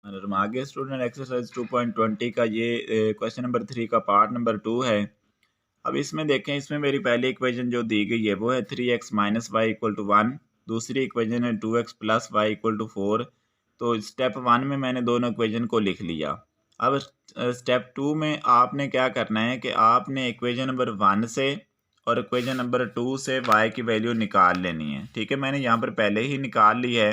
आगे student exercise 2.20 का ये क्वेश्चन नंबर 3 का पार्ट नंबर 2 है। अब इसमें देखें, इसमें मेरी पहली इक्वेशन जो दी गई है वो है 3x minus Y equal to 1। दूसरी इक्वेशन है 2x plus Y equal to 4। तो स्टेप 1 में मैंने दोनों इक्वेशन को लिख लिया। अब स्टेप 2 में आपने क्या करना है कि आपने इक्वेशन नंबर 1 से और इक्वेशन नंबर 2 से y की वैल्यू निकाल लेनी है। ठीक है, मैंने यहाँ पर पहले ही निकाल ली है।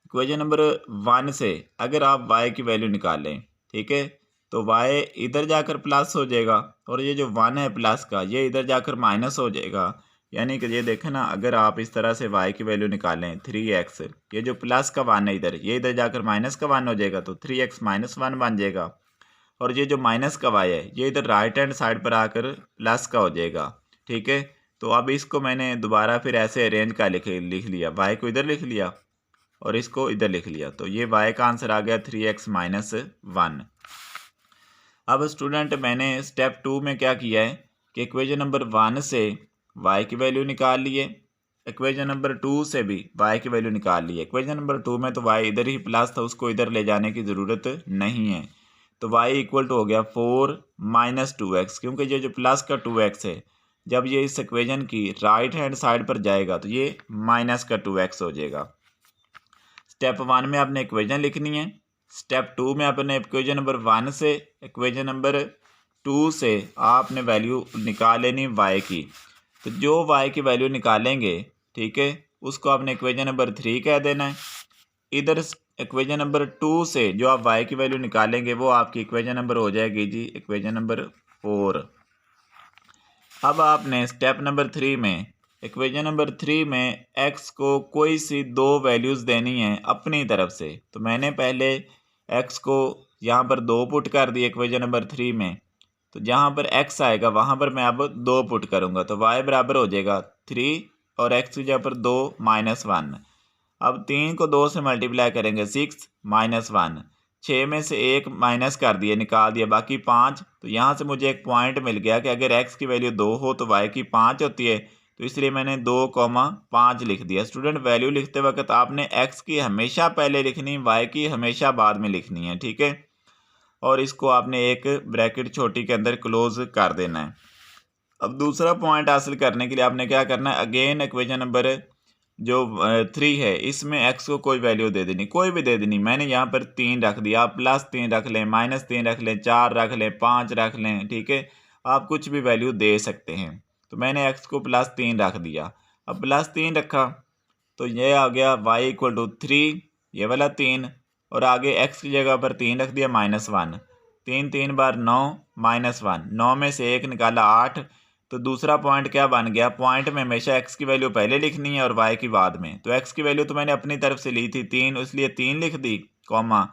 इक्वेशन नंबर 1 से अगर आप y की वैल्यू निकालें, ठीक है, तो y इधर जाकर प्लस हो जाएगा और ये जो 1 है प्लस का ये इधर जाकर माइनस हो जाएगा। यानी कि ये देखें ना, अगर आप इस तरह से y की वैल्यू निकालें 3x, ये जो प्लस का 1 है इधर, ये इधर जाकर माइनस का 1 हो जाएगा तो 3x माइनस 1 बन जाएगा। और ये जो माइनस का y है ये इधर राइट हैंड साइड पर आकर प्लस का हो जाएगा। ठीक है, तो अब इसको मैंने दोबारा फिर ऐसे अरेंज का लिख लिया, y को इधर लिख लिया और इसको इधर लिख लिया, तो ये y का आंसर आ गया 3x माइनस 1। अब स्टूडेंट मैंने स्टेप 2 में क्या किया है कि इक्वेशन नंबर 1 से y की वैल्यू निकाल लिए, इक्वेशन नंबर 2 से भी y की वैल्यू निकाल ली है। इक्वेशन नंबर 2 में तो y इधर ही प्लस था, उसको इधर ले जाने की ज़रूरत नहीं है, तो y इक्वल टू हो गया 4 माइनस 2x, क्योंकि ये जो प्लस का 2x है जब ये इस इक्वेशन की राइट हैंड साइड पर जाएगा तो ये माइनस का 2x हो जाएगा। स्टेप 1 में आपने इक्वेशन लिखनी है, स्टेप 2 में आपने इक्वेशन नंबर 1 से इक्वेशन नंबर 2 से आपने वैल्यू निकाल लेनी y की। तो जो y की वैल्यू निकालेंगे, ठीक है, उसको आपने इक्वेशन नंबर 3 कह देना है। इधर इक्वेशन नंबर 2 से जो आप y की वैल्यू निकालेंगे वो आपकी इक्वेशन नंबर हो जाएगी जी इक्वेशन नंबर 4। अब आपने स्टेप नंबर 3 में इक्वेशन नंबर 3 में x को कोई सी दो वैल्यूज़ देनी है अपनी तरफ से। तो मैंने पहले x को यहाँ पर 2 पुट कर दिए इक्वेशन नंबर 3 में, तो जहाँ पर x आएगा वहाँ पर मैं अब 2 पुट करूँगा, तो y बराबर हो जाएगा 3 और x की जगह पर 2 माइनस 1। अब 3 को 2 से मल्टीप्लाई करेंगे 6 माइनस 1, 6 में से 1 माइनस कर दिया, निकाल दिया, बाकी 5। तो यहाँ से मुझे एक पॉइंट मिल गया कि अगर x की वैल्यू 2 हो तो y की 5 होती है, तो इसलिए मैंने 2,5 लिख दिया। स्टूडेंट वैल्यू लिखते वक्त आपने x की हमेशा पहले लिखनी, y की हमेशा बाद में लिखनी है, ठीक है, और इसको आपने एक ब्रैकेट छोटी के अंदर क्लोज कर देना है। अब दूसरा पॉइंट हासिल करने के लिए आपने क्या करना है, अगेन इक्वेशन नंबर जो 3 है इसमें x को कोई वैल्यू दे देनी, कोई भी दे देनी। मैंने यहाँ पर 3 रख दिया, आप +3 रख लें, -3 रख लें, 4 रख लें, 5 रख लें, ठीक है, आप कुछ भी वैल्यू दे सकते हैं। तो मैंने x को +3 रख दिया। अब +3 रखा तो ये आ गया y इक्वल टू 3, ये वाला 3, और आगे x की जगह पर 3 रख दिया -1, 3 3 बार 9 -1, 9 में से 1 निकाला 8। तो दूसरा पॉइंट क्या बन गया, पॉइंट में हमेशा x की वैल्यू पहले लिखनी है और y की बाद में। तो x की वैल्यू तो मैंने अपनी तरफ से ली थी 3, इसलिए 3 लिख दी, कॉमा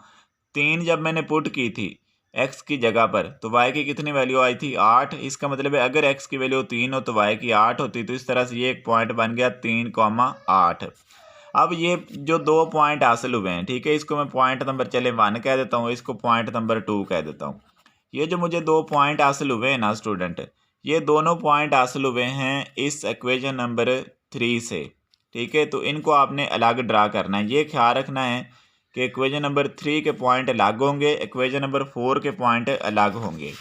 3 जब मैंने पुट की थी x की जगह पर तो y की कितनी वैल्यू आई थी 8। इसका मतलब है अगर x की वैल्यू 3 हो तो y की 8 होती। तो इस तरह से ये एक पॉइंट बन गया 3,8। अब ये जो 2 पॉइंट हासिल हुए हैं, ठीक है, इसको मैं पॉइंट नंबर 1 कह देता हूँ, इसको पॉइंट नंबर 2 कह देता हूँ। ये जो मुझे 2 पॉइंट हासिल हुए हैं ना स्टूडेंट, ये दोनों पॉइंट हासिल हुए हैं इस इक्वेशन नंबर 3 से, ठीक है, तो इनको आपने अलग ड्रा करना है। ये ख्याल रखना है कि इक्वेशन नंबर 3 के पॉइंट अलग होंगे, इक्वेशन नंबर 4 के पॉइंट अलग होंगे।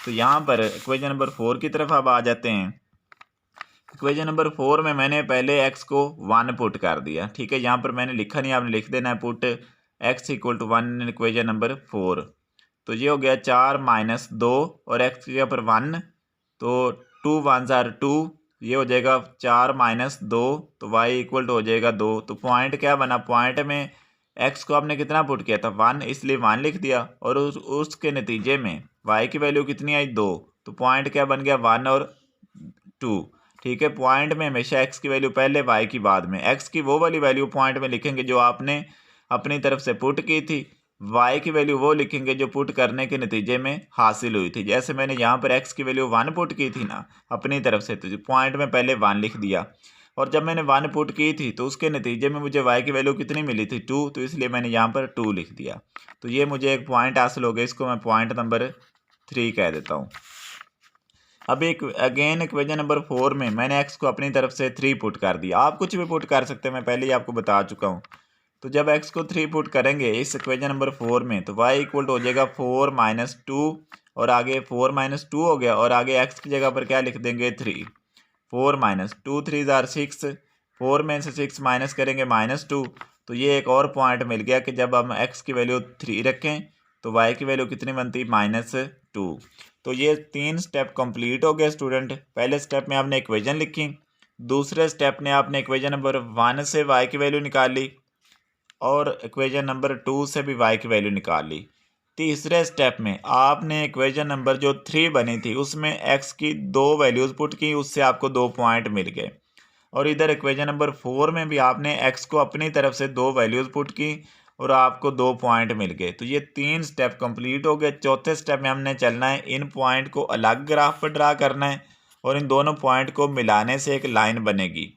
तो यहाँ पर इक्वेशन नंबर 4 की तरफ अब आ जाते हैं। इक्वेशन नंबर 4 में मैंने पहले x को 1 पुट कर दिया, ठीक है, यहाँ पर मैंने लिखा नहीं, आपने लिख देना है put x equal to 1 in equation number 4। तो ये हो गया 4 माइनस 2 और x की जगह पर 1, तो 2 1 ज़ार 2, ये हो जाएगा 4 माइनस 2, तो y इक्वल टू हो जाएगा 2। तो पॉइंट क्या बना, पॉइंट में x को आपने कितना पुट किया था 1, इसलिए 1 लिख दिया, और उसके नतीजे में y की वैल्यू कितनी आई 2, तो पॉइंट क्या बन गया 1 और 2, ठीक है। पॉइंट में हमेशा x की वैल्यू पहले y की बाद में, x की वो वाली वैल्यू पॉइंट में लिखेंगे जो आपने अपनी तरफ से पुट की थी, y की वैल्यू वो लिखेंगे जो पुट करने के नतीजे में हासिल हुई थी। जैसे मैंने यहाँ पर x की वैल्यू 1 पुट की थी ना अपनी तरफ से, तो पॉइंट में पहले 1 लिख दिया, और जब मैंने 1 पुट की थी तो उसके नतीजे में मुझे y की वैल्यू कितनी मिली थी 2, तो इसलिए मैंने यहाँ पर 2 लिख दिया। तो ये मुझे एक पॉइंट हासिल हो गया, इसको मैं पॉइंट नंबर 3 कह देता हूँ। अब एक अगेन इक्वेशन नंबर 4 में मैंने x को अपनी तरफ से 3 पुट कर दिया, आप कुछ भी पुट कर सकते हैं, मैं पहले ही आपको बता चुका हूँ। तो जब x को 3 पुट करेंगे इस इक्वेशन नंबर 4 में तो y इक्वल टू हो जाएगा 4 माइनस 2 और आगे 4 माइनस 2 हो गया और आगे x की जगह पर क्या लिख देंगे 3। 4 माइनस 2 3 जार 6, 4 में से 6 माइनस करेंगे -2। तो ये एक और पॉइंट मिल गया कि जब हम x की वैल्यू 3 रखें तो y की वैल्यू कितनी बनती -2। तो ये 3 स्टेप कंप्लीट हो गए स्टूडेंट। पहले स्टेप में आपने इक्वेशन लिखी, दूसरे स्टेप में आपने इक्वेशन नंबर 1 से y की वैल्यू निकाल ली और इक्वेशन नंबर 2 से भी y की वैल्यू निकाल ली। तीसरे स्टेप में आपने इक्वेशन नंबर जो 3 बनी थी उसमें x की 2 वैल्यूज़ पुट की, उससे आपको 2 पॉइंट मिल गए। और इधर इक्वेशन नंबर 4 में भी आपने x को अपनी तरफ से 2 वैल्यूज़ पुट की और आपको 2 पॉइंट मिल गए। तो ये 3 स्टेप कंप्लीट हो गए। चौथे स्टेप में हमने चलना है, इन पॉइंट को अलग ग्राफ पर ड्रा करना है और इन दोनों पॉइंट को मिलाने से एक लाइन बनेगी।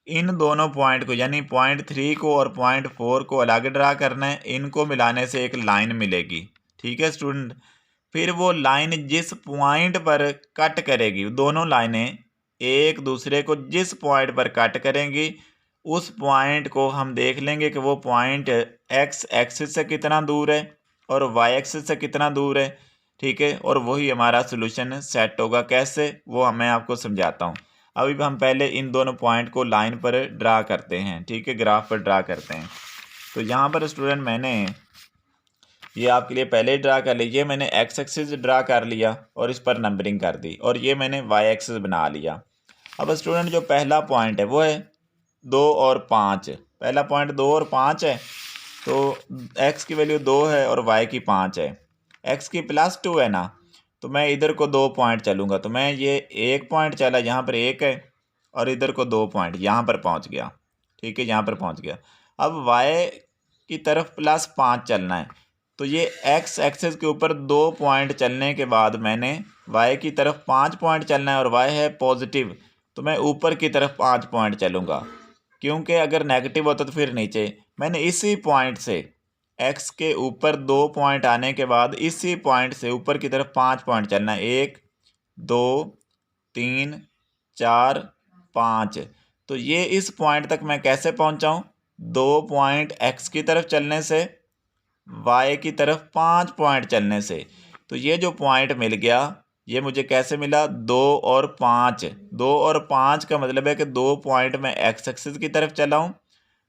इन दोनों पॉइंट को यानी पॉइंट 3 को और पॉइंट 4 को अलग ड्रा करना है, इनको मिलाने से एक लाइन मिलेगी। ठीक है स्टूडेंट। फिर वो लाइन जिस पॉइंट पर कट करेगी, दोनों लाइनें एक दूसरे को जिस पॉइंट पर कट करेंगी उस पॉइंट को हम देख लेंगे कि वो पॉइंट x एक्सिस से कितना दूर है और y एक्सिस से कितना दूर है। ठीक है, और वही हमारा सोल्यूशन सेट होगा। कैसे, वो मैं आपको समझाता हूँ। अभी हम पहले इन दोनों पॉइंट को लाइन पर ड्रा करते हैं। ठीक है, ग्राफ पर ड्रा करते हैं। तो यहाँ पर स्टूडेंट मैंने ये आपके लिए पहले ही ड्रा कर लीजिए। मैंने x एक्सिस ड्रा कर लिया और इस पर नंबरिंग कर दी और ये मैंने y एक्सिस बना लिया। अब स्टूडेंट जो पहला पॉइंट है वो है 2 और 5। पहला पॉइंट 2 और 5 है, तो x की वैल्यू 2 है और y की 5 है। x की +2 है ना, तो मैं इधर को 2 पॉइंट चलूँगा। तो मैं ये 1 पॉइंट चला, यहाँ पर 1 है और इधर को 2 पॉइंट, यहाँ पर पहुँच गया। ठीक है, यहाँ पर पहुँच गया। अब y की तरफ +5 चलना है, तो ये x एक्सिस के ऊपर 2 पॉइंट चलने के बाद मैंने y की तरफ 5 पॉइंट चलना है और y है पॉजिटिव, तो मैं ऊपर की तरफ 5 पॉइंट चलूँगा, क्योंकि अगर नेगेटिव होता तो फिर नीचे। मैंने इसी पॉइंट से x के ऊपर 2 पॉइंट आने के बाद इसी पॉइंट से ऊपर की तरफ 5 पॉइंट चलना है। 1 2 3 4 5। तो ये इस पॉइंट तक मैं कैसे पहुँचा हूँ? 2 पॉइंट x की तरफ चलने से, y की तरफ 5 पॉइंट चलने से। तो ये जो पॉइंट मिल गया ये मुझे कैसे मिला? 2 और 5। 2 और 5 का मतलब है कि 2 पॉइंट मैं x एक्सिस की तरफ चला हूँ,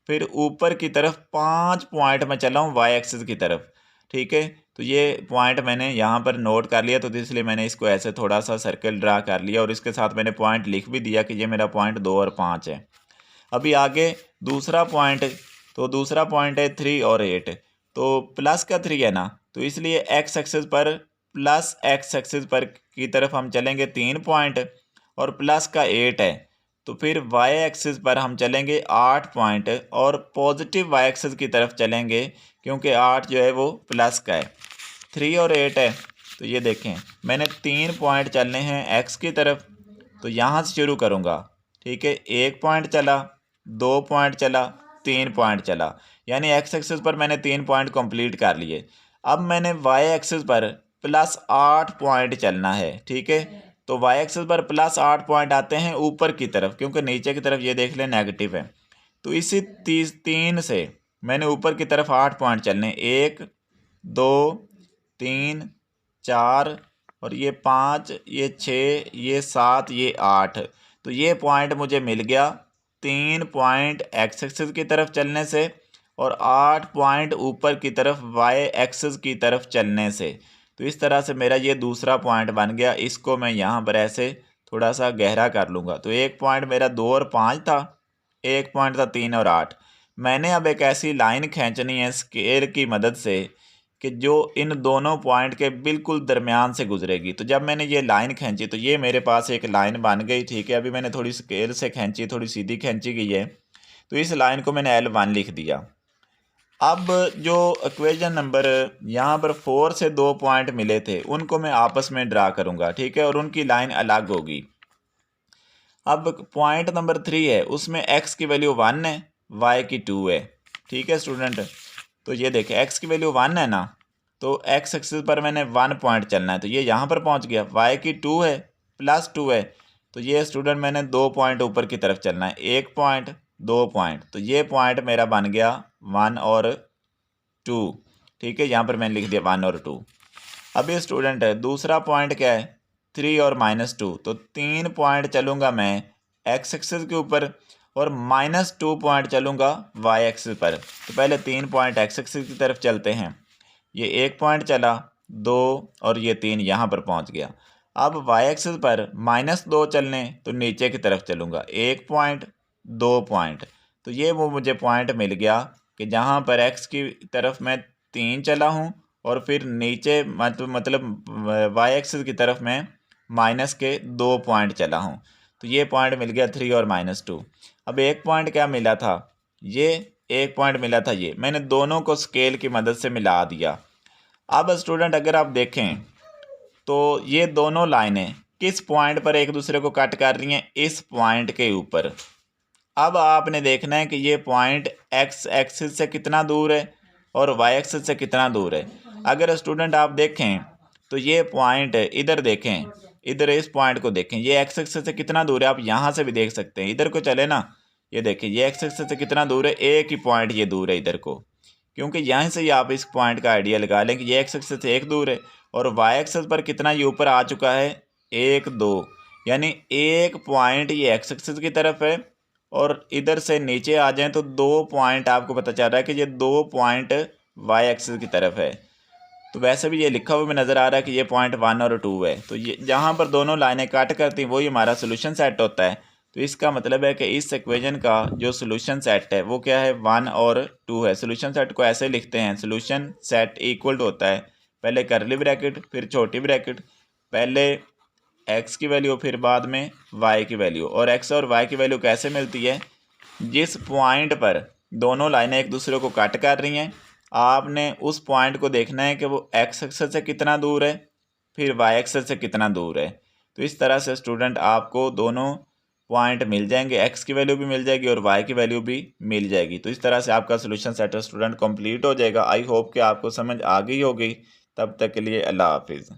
फिर ऊपर की तरफ 5 पॉइंट मैं चला हूँ y एक्सिस की तरफ। ठीक है, तो ये पॉइंट मैंने यहाँ पर नोट कर लिया, तो इसलिए मैंने इसको ऐसे थोड़ा सा सर्कल ड्रा कर लिया और इसके साथ मैंने पॉइंट लिख भी दिया कि ये मेरा पॉइंट 2 और 5 है। अभी आगे दूसरा पॉइंट, तो दूसरा पॉइंट है 3 और 8। तो प्लस का 3 है ना, तो इसलिए x एक्सिस पर प्लस x एक्सिस पर की तरफ हम चलेंगे 3 पॉइंट और प्लस का 8 है, तो फिर y एक्सिस पर हम चलेंगे 8 पॉइंट और पॉजिटिव y एक्सिस की तरफ चलेंगे, क्योंकि 8 जो है वो प्लस का है। 3 और 8 है, तो ये देखें मैंने 3 पॉइंट चलने हैं x की तरफ, तो यहाँ से शुरू करूँगा। ठीक है, 1 पॉइंट चला, 2 पॉइंट चला, 3 पॉइंट चला, यानी x एक्सिस पर मैंने 3 पॉइंट कंप्लीट कर लिए। अब मैंने y एक्सिस पर +8 पॉइंट चलना है। ठीक है, तो y एक्सिस पर +8 पॉइंट आते हैं ऊपर की तरफ, क्योंकि नीचे की तरफ ये देख लें नेगेटिव है। तो इसी 3 से मैंने ऊपर की तरफ 8 पॉइंट चलने, 1 2 3 4 और ये 5, ये 6, ये 7, ये 8। तो ये पॉइंट मुझे मिल गया 3 पॉइंट x एक्सिस की तरफ चलने से और 8 पॉइंट ऊपर की तरफ y एक्सिस की तरफ चलने से। तो इस तरह से मेरा ये दूसरा पॉइंट बन गया। इसको मैं यहाँ पर ऐसे थोड़ा सा गहरा कर लूँगा। तो एक पॉइंट मेरा 2 और 5 था, एक पॉइंट था 3 और 8। मैंने अब एक ऐसी लाइन खींचनी है स्केल की मदद से कि जो इन दोनों पॉइंट के बिल्कुल दरमियान से गुजरेगी। तो जब मैंने ये लाइन खींची तो ये मेरे पास एक लाइन बन गई। ठीक है, अभी मैंने थोड़ी स्केल से खींची, थोड़ी सीधी खींची गई है, तो इस लाइन को मैंने L1 लिख दिया। अब जो इक्वेशन नंबर यहाँ पर 4 से 2 पॉइंट मिले थे उनको मैं आपस में ड्रा करूँगा। ठीक है, और उनकी लाइन अलग होगी। अब पॉइंट नंबर 3 है, उसमें x की वैल्यू 1 है, y की 2 है। ठीक है स्टूडेंट, तो ये देखें x की वैल्यू 1 है ना, तो x एक्सिस पर मैंने 1 पॉइंट चलना है, तो ये यहाँ पर पहुँच गया। y की 2 है, +2 है, तो ये स्टूडेंट मैंने 2 पॉइंट ऊपर की तरफ चलना है, 1 पॉइंट 2 पॉइंट, तो ये पॉइंट मेरा बन गया 1 और 2। ठीक है, यहाँ पर मैंने लिख दिया 1 और 2। अब ये स्टूडेंट है, दूसरा पॉइंट क्या है 3 और -2, तो 3 पॉइंट चलूँगा मैं एक्स एक्सिस के ऊपर और -2 पॉइंट चलूँगा वाई एक्सिस पर। तो पहले 3 पॉइंट एक्स एक्सिस की तरफ चलते हैं, ये 1 पॉइंट चला, 2 और ये 3 यहाँ पर पहुँच गया। अब वाई एक्सिस पर -2 चलने तो नीचे की तरफ चलूँगा, 1 पॉइंट 2 पॉइंट, तो ये वो मुझे पॉइंट मिल गया कि जहाँ पर एक्स की तरफ मैं 3 चला हूँ और फिर नीचे मतलब वाई एक्सिस की तरफ मैं माइनस के 2 पॉइंट चला हूँ, तो ये पॉइंट मिल गया 3 और -2। अब 1 पॉइंट क्या मिला था, ये 1 पॉइंट मिला था, ये मैंने दोनों को स्केल की मदद से मिला दिया। अब स्टूडेंट अगर आप देखें तो ये दोनों लाइनें किस पॉइंट पर एक दूसरे को कट कर रही हैं, इस पॉइंट के ऊपर। अब आपने देखना है कि ये पॉइंट एक्स एक्सिस से कितना दूर है और वाई एक्सिस से कितना दूर है। अगर स्टूडेंट आप देखें तो ये पॉइंट इधर देखें, इधर इस पॉइंट को देखें, ये एक्स एक्सिस से कितना दूर है, आप यहाँ से भी देख सकते हैं, इधर को चले ना, ये देखें ये एक्स एक्सिस से कितना दूर है, एक ही पॉइंट ये दूर है इधर को, क्योंकि यहाँ से ही आप इस पॉइंट का आइडिया लगा लें कि ये एक्स एक्सिस से एक दूर है और वाई एक्सिस पर कितना ये ऊपर आ चुका है, 1 2, यानी एक पॉइंट ये एक्स एक्सिस की तरफ है और इधर से नीचे आ जाएं तो 2 पॉइंट आपको पता चल रहा है कि ये 2 पॉइंट वाई एक्सिस की तरफ है। तो वैसे भी ये लिखा हुआ भी नज़र आ रहा है कि ये पॉइंट 1 और 2 है, तो ये जहाँ पर दोनों लाइनें कट करती हैं वही हमारा सोल्यूशन सेट होता है। तो इसका मतलब है कि इस इक्वेशन का जो सोल्यूशन सेट है वो क्या है, 1 और 2 है। सोल्यूशन सेट को ऐसे लिखते हैं, सोल्यूशन सेट इक्वल होता है पहले करली ब्रैकेट फिर छोटी ब्रैकेट, पहले एक्स की वैल्यू फिर बाद में वाई की वैल्यू। और एक्स और वाई की वैल्यू कैसे मिलती है, जिस पॉइंट पर दोनों लाइनें एक दूसरे को कट कर रही हैं आपने उस पॉइंट को देखना है कि वो एक्स एक्सिस से कितना दूर है फिर वाई एक्सिस से कितना दूर है। तो इस तरह से स्टूडेंट आपको दोनों पॉइंट मिल जाएंगे, एक्स की वैल्यू भी मिल जाएगी और वाई की वैल्यू भी मिल जाएगी। तो इस तरह से आपका सोल्यूशन सेट स्टूडेंट कंप्लीट हो जाएगा। आई होप कि आपको समझ आ गई होगी। तब तक के लिए अल्लाह हाफिज़।